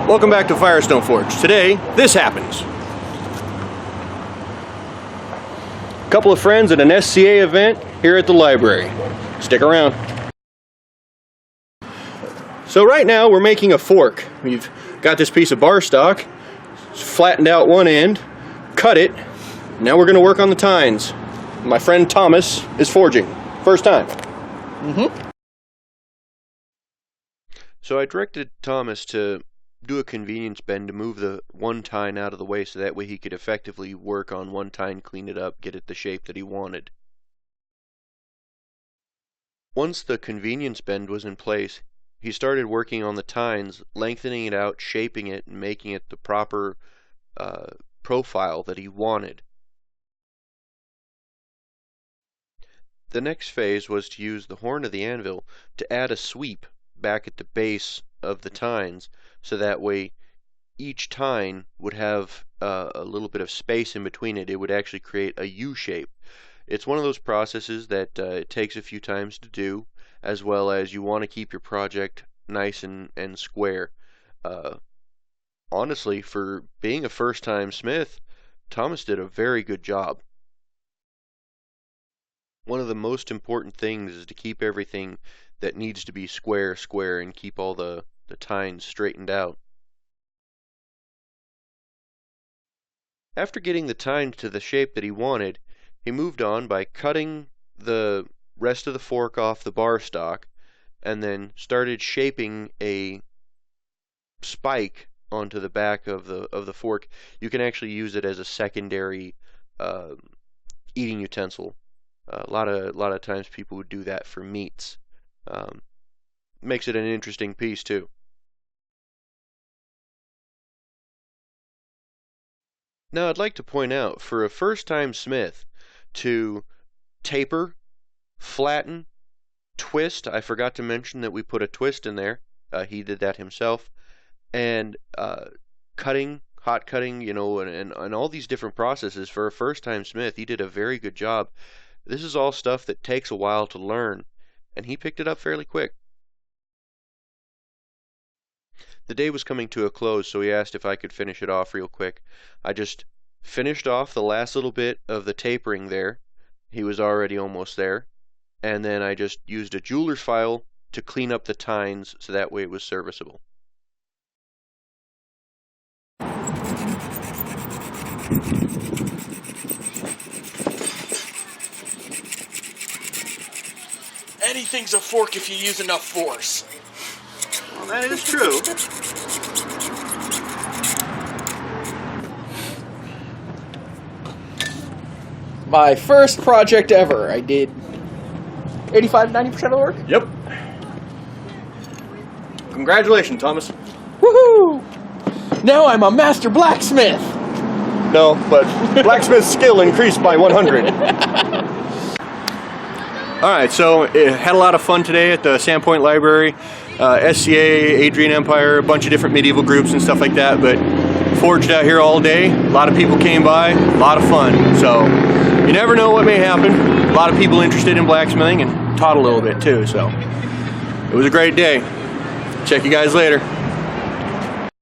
Welcome back to Firestone Forge. Today, this happens. A couple of friends at an SCA event here at the library. Stick around. So right now we're making a fork. We've got this piece of bar stock, flattened out one end, cut it. Now we're going to work on the tines. My friend Thomas is forging. First time. So I directed Thomas to do a convenience bend to move the one tine out of the way so that way he could effectively work on one tine, clean it up, get it the shape that he wanted. Once the convenience bend was in place, he started working on the tines, lengthening it out, shaping it, and making it the proper profile that he wanted. The next phase was to use the horn of the anvil to add a sweep back at the base of the tines, so that way each tine would have a little bit of space in between it. It would actually create a U shape. It's one of those processes that it takes a few times to do, as well as you want to keep your project nice and square. Honestly, for being a first-time smith, Thomas did a very good job. One of the most important things is to keep everything that needs to be square and keep all the tines straightened out. After getting the tines to the shape that he wanted, he moved on by cutting the rest of the fork off the bar stock and then started shaping a spike onto the back of the fork. You can actually use it as a secondary eating utensil. A lot of times people would do that for meats. Makes it an interesting piece too. Now I'd like to point out, for a first-time smith, to taper, flatten, twist. I forgot to mention that we put a twist in there. He did that himself. And cutting, hot cutting, you know, and all these different processes. For a first-time smith, he did a very good job. This is all stuff that takes a while to learn, and he picked it up fairly quick. The day was coming to a close, so he asked if I could finish it off real quick. I just finished off the last little bit of the tapering there. He was already almost there. And then I just used a jeweler's file to clean up the tines so that way it was serviceable. Anything's a fork if you use enough force. Well, that is true. My first project ever. I did 85-90% of the work. Yep. Congratulations, Thomas. Woohoo! Now I'm a master blacksmith. No, but blacksmith skill increased by 100. Alright, so it had a lot of fun today at the Sandpoint Library. SCA, Adrian Empire, a bunch of different medieval groups and stuff like that, but forged out here all day. A lot of people came by, a lot of fun. So you never know what may happen. A lot of people interested in blacksmithing and taught a little bit too, so it was a great day. Check you guys later.